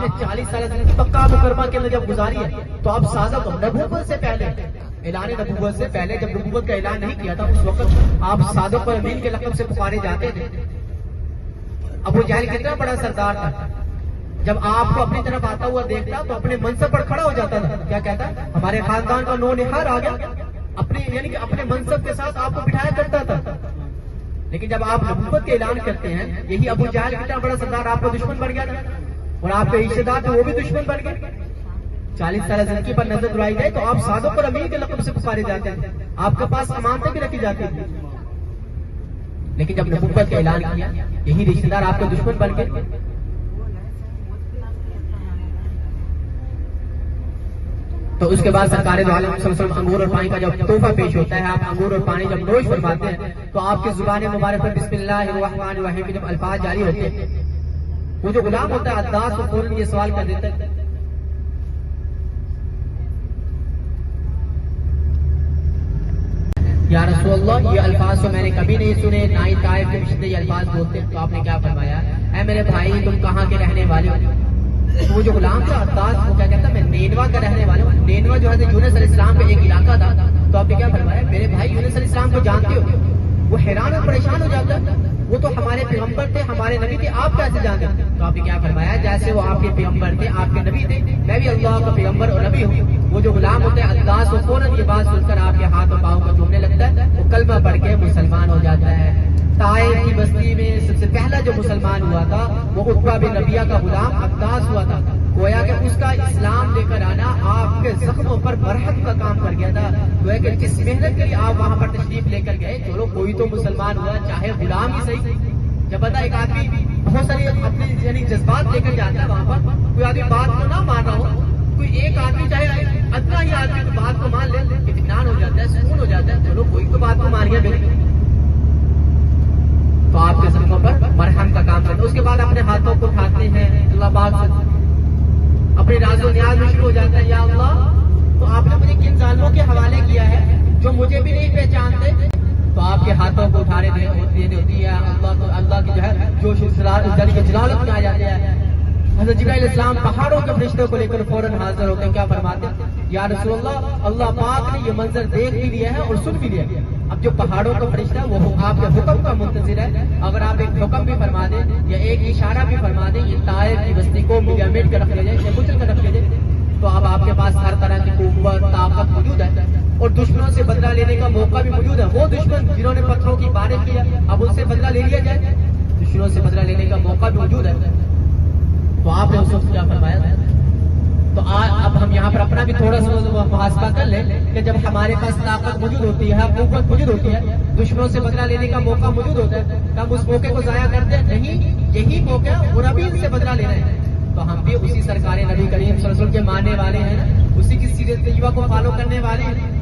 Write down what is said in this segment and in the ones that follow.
आपने 40 साल जिंदगी मक्का मुकरमा के अंदर जब गुजारी है, तो आप सादक नबूवत से पहले, ऐलान नबूवत से पहले जब नबूवत का ऐलान नहीं किया था, उस वक्त आप सादक और अमीन के लक़ब से पुकारे जाते थे। अबू जहल कितना बड़ा सरदार था, जब आपको अपनी तरफ आता हुआ देखता तो अपने मनसब पर खड़ा हो जाता था। क्या कहता? हमारे खानदान का नौनिहार आ गया, अपने यानी कि अपने मनसब के साथ आपको बिठाया करता था। लेकिन जब आप नबूवत के ऐलान करते हैं, यही अबू जहल कितना बड़ा सरदार आपका दुश्मन बन गया था, और आपके रिश्तेदार थे वो भी दुश्मन बन गए। 40 साल जिंदगी पर नजर दुराई जाए तो आप सादों पर अमीर के लक़ब से पुकारे जाते थे, आपके पास अमानतें भी रखी जाती थी। लेकिन जब नबूवत का ऐलान किया, यही रिश्तेदार आपके दुश्मन बन गए। तो उसके बाद सरकार दो आलम सल्लल्लाहु अलैहि वसल्लम अंगूर और पानी का जब तोहफा पेश होता है, आप अंगूर और पानी जब नोश फरमाते हैं, तो आपकी जुबान मुबारक पर बिस्मिल्लाहिर्रहमानिर्रहीम जब अल्फाज जारी होते हैं, वो जो गुलाम होता है अद्दास वो फौरन ये सवाल कर देता है, या रसूलल्लाह, ये अल्फाज तो मैंने कभी नहीं सुने, ना ही ताइफ के मुश्किल ये अल्फाज बोलते। तो आपने क्या फरमाया? ऐ मेरे भाई, तुम कहाँ के रहने वाले हो? वो जो गुलाम था अद्दास, वो क्या कहता? मैं नेनवा का रहने वाला हूँ। नेनवा जो है यूनुस अलैहिस्सलाम का एक इलाका था। तो आपने क्या फरमाया? मेरे भाई यूनुस अलैहिस्सलाम को जानते हो? वो हैरान और परेशान हो जाता है, वो तो हमारे पैगंबर थे, हमारे नबी थे, आप कैसे जानते? तो आपने क्या फरमाया? जैसे वो आपके पैगंबर थे, आपके नबी थे, मैं भी अल्लाह का पैगंबर और नबी हूँ। वो जो गुलाम होते हैं अद्दास, वो फौरन ये बात सुनकर आपके हाथ और पाँव को चूमने लगता है, वो कलमा पढ़ के मुसलमान हो जाता है। ताइफ की बस्ती में सबसे पहला जो मुसलमान हुआ था वो उतबा बिन रबिया का गुलाम अद्दास हुआ था। गोया कि उसका इस्लाम लेकर आना आपके जख्मों पर मरहम का काम कर गया था। गोया कि जिस मेहनत के लिए आप वहां पर तशरीफ लेकर गए, चलो कोई तो मुसलमान हुआ, चाहे गुलाम ही सही। जब पता एक आदमी बहुत सारी अपने यानी जज्बात लेकर जाता है वहां पर, कोई आदमी बात को ना मान रहा हो, कोई एक आदमी चाहे अदना ही आदमी तो बात को मान ले, इत्मीनान हो जाता है, सुकून हो जाता है, चलो कोई तो बात को मान गया मेरे, तो आपके जख्मों पर मरहम का काम करते हैं। उसके बाद अपने हाथों को उठाते हैं, अल्लाह पाक से अपने राज़ो न्याज़ में शुरू हो जाता है, या अल्लाह, तो आपने मुझे किन जालिमों के हवाले किया है जो मुझे भी नहीं पहचानते? तो आपके हाथों को उठाने देनी होती है। अल्लाह की जो है जोश जलालत में आ जाते हैं। हज़रत जिब्राइल अलैहिस्सलाम पहाड़ों के फरिश्तों को लेकर फौरन हाजिर होकर क्या फरमाते हैं? या रसूलल्लाह, अल्लाह पाक ने ये मंजर देख भी लिया है और सुन भी लिया है। अब जो पहाड़ों का फरिश्ता है वो आपके हुक्म का मुंतजिर है। अगर आप एक हुक्म भी फरमा दें या एक इशारा भी फरमा दें, ये ताइफ की बस्ती को मिलामेट कर रख ले जाए या कुचल कर रख ले जाए, तो अब आपके पास हर तरह की कुव्वत ताकत मौजूद है और दुश्मनों से बदला लेने का मौका भी मौजूद है। वो दुश्मन जिन्होंने पत्थरों की बारिश किया, अब उनसे बदला ले लिया जाए, दुश्मनों से बदला लेने का मौका भी मौजूद है। तो आपने उस वक्त क्या फरमाया? तो अब हम यहाँ पर अपना भी थोड़ा सा मुहासबा कर लें कि जब हमारे पास ताकत मौजूद होती है, कुव्वत मौजूद होती है, दुश्मनों से बदला लेने का मौका मौजूद होता है, तब उस मौके को जाया करते हैं? नहीं, यही मौका और अभी इनसे बदला ले रहे हैं। तो हम भी उसी सरकार नबी करीम सल्लल्लाहु अलैहि वसल्लम के मानने वाले हैं, उसी की सीरत तैयबा को फॉलो करने वाले हैं।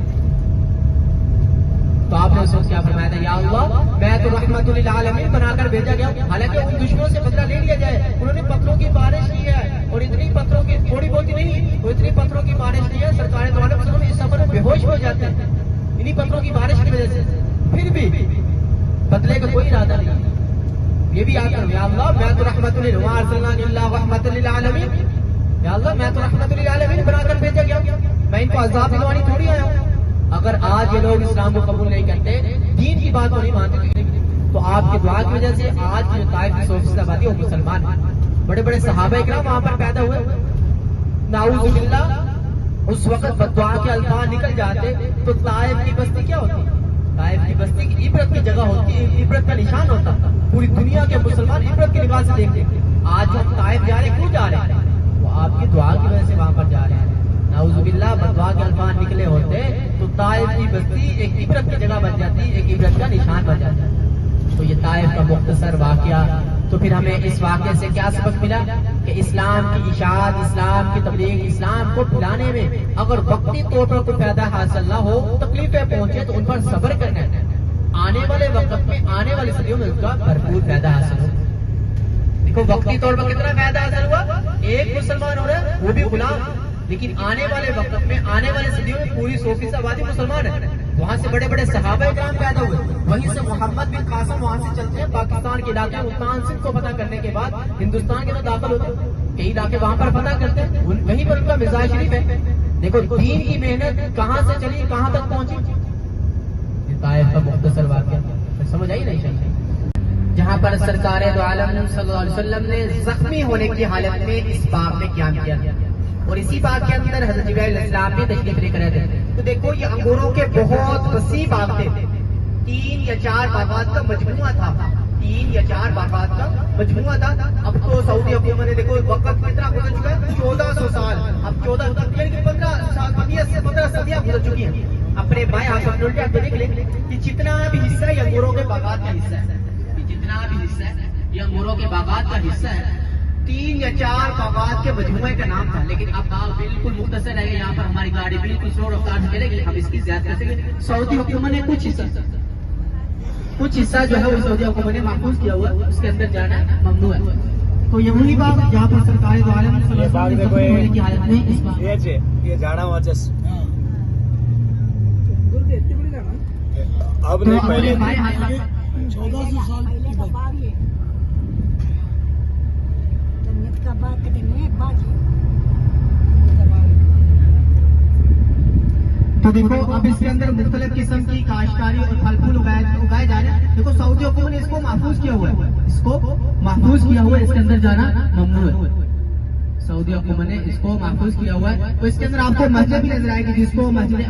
तो आपने उस वक्त क्या फरमाया था? या अल्लाह, मैं तो रहमतुल लिल आलमीन बनाकर भेजा गया। हालांकि उन दुश्मनों से बदला ले लिया जाए, उन्होंने पत्थरों की बारिश की है, और इतनी पत्थरों की थोड़ी बहुत ही नहीं, वो इतनी पत्थरों की बारिश की है, सरकार दो आलम सल्लल्लाहु अलैहि वसल्लम इस सफर में बेहोश हो जाते हैं इन्हीं पत्थरों की बारिश की वजह से। फिर भी बदले का कोई इरादा नहीं। ये भी याद करो, या अल्लाह, मैं तो रहमतुल लिल आलमीन, या अल्लाह, मैं तो रहमतुल लिल आलमीन बनाकर भेजा गया, मैं इनको अज़ाब दिलवानी थोड़ी आया हूँ। अगर आज ये लोग इस्लाम को कबूल नहीं करते, दीन की बात को नहीं मानते, तो आपकी दुआ की वजह से आज जो ताइफ की 100% आबादी वो मुसलमान, बड़े बड़े सहाबा इकराम वहां पर पैदा हुए। नाऊज़ु बिल्लाह, उस वक्त बद्दुआ के अल्फाज निकल जाते तो ताइफ की बस्ती क्या होती? ताइफ की बस्ती की इबरत की जगह होती, इबरत का निशान होता। पूरी दुनिया के मुसलमान इबरत के लिबास से देखते। आज हम ताइफ जा रहे, क्यों जा रहे हैं? वो आपकी दुआ की वजह से वहां पर जा रहे हैं। नाउज़ुबिल्लाह, बद्दुआ के अल्फाज निकले होते तो ताइफ की बस्ती एक इबरत की जगह बन जाती, एक इबरत का निशान बन जाता। तो ये ताइफ का मुख्तसर वाकया। तो फिर हमें इस वाकये से क्या सबक मिला कि इस्लाम की इशाअत, इस्लाम की तबलीग, इस्लाम को फैलाने में अगर वक्ती तौर पर कोई फायदा हासिल ना हो, तकलीफें पहुंचे, तो उन पर सब्र करना है। आने वाले वक्त में, आने वाली सदियों में उसका भरपूर फायदा हासिल हो। देखो वक्ती तौर पर कितना फायदा हासिल हुआ, एक मुसलमान हो रहा है, वो भी गुलाम, लेकिन आने वाले वक्त में, आने वाली सदियों में पूरी 100% आबादी मुसलमान है। वहां से बड़े बड़े सहाबा इकराम पैदा हुए, वहीं से मोहम्मद बिन कासिम वहां से चलते हैं पाकिस्तान के इलाके मुल्तान सिंध को पता करने के बाद हिंदुस्तान के अंदर दाखिल होते हैं। कई जाके वहां पर पता करते हैं, वहीं पर उनका मिजाज शरीफ है। देखो दीन की मेहनत कहां से चली कहां तक पहुंची, ताइफ का मुख्तसर वाक़या समझ आई नहीं शायद, जहां पर सरकार दो आलम सल्लल्लाहु अलैहि वसल्लम ने जख्मी होने की हालत में इस बाग में क्या किया, और इसी बाग के अंदर हजरत जिब्राइल अलैहिस्सलाम भी तशरीफ लेकर आए थे। तो देखो ये अंगूरों के बहुत वसी बाग थे, 3 या 4 बागात का मजमुआ था, 3 या 4 बागात का मजमुआ था। अब तो सऊदी हुकूमत ने देखो वक्त कितना गुजर चुका है, 1400 साल, अब 15 साल 15 सदियां गुजर चुकी हैं। अपने बाएं हाथ अपने उल्टे हाथ देख ले कि जितना भी हिस्सा ये अंगूरों के बागात का हिस्सा है, जितना भी हिस्सा है ये अंगूरों के बागात का हिस्सा है। 3 या 4 बागात के मजमुए का नाम था, लेकिन अब आप बिल्कुल मुख्तसर है, यहाँ पर हमारी गाड़ी बिल्कुल स्लो रफ्तार से चलेगी, हम इसकी ज्यादा कर सकेंगे। सऊदी हुकूमत ने कुछ हिस्सा जो है वो सऊदी हुकूमत ने महफूज किया हुआ, उसके अंदर जाना ममनू है। तो ये वही बात जहाँ पर सरकार दो आलम की हालत में इस बात ये जाना वाचस अब तो नहीं अपने पहले बाएं हाथ 1400 साल की बात है। जन्नत का बाग करेंगे बाग है। तो देखो अब इसके अंदर मुख्तलिफ किस्म की काश्तकारी और फल फूल उगाए जा रहे हैं। देखो सऊदी हुकूमत ने इसको महफूज किया हुआ है, इसको महफूज किया हुआ है, इसके अंदर जाना ममनू है। सऊदी हुकूमत ने इसको महफूज किया हुआ है। तो इसके अंदर आपको मस्जिद भी नजर आएगी जिसको मस्जिद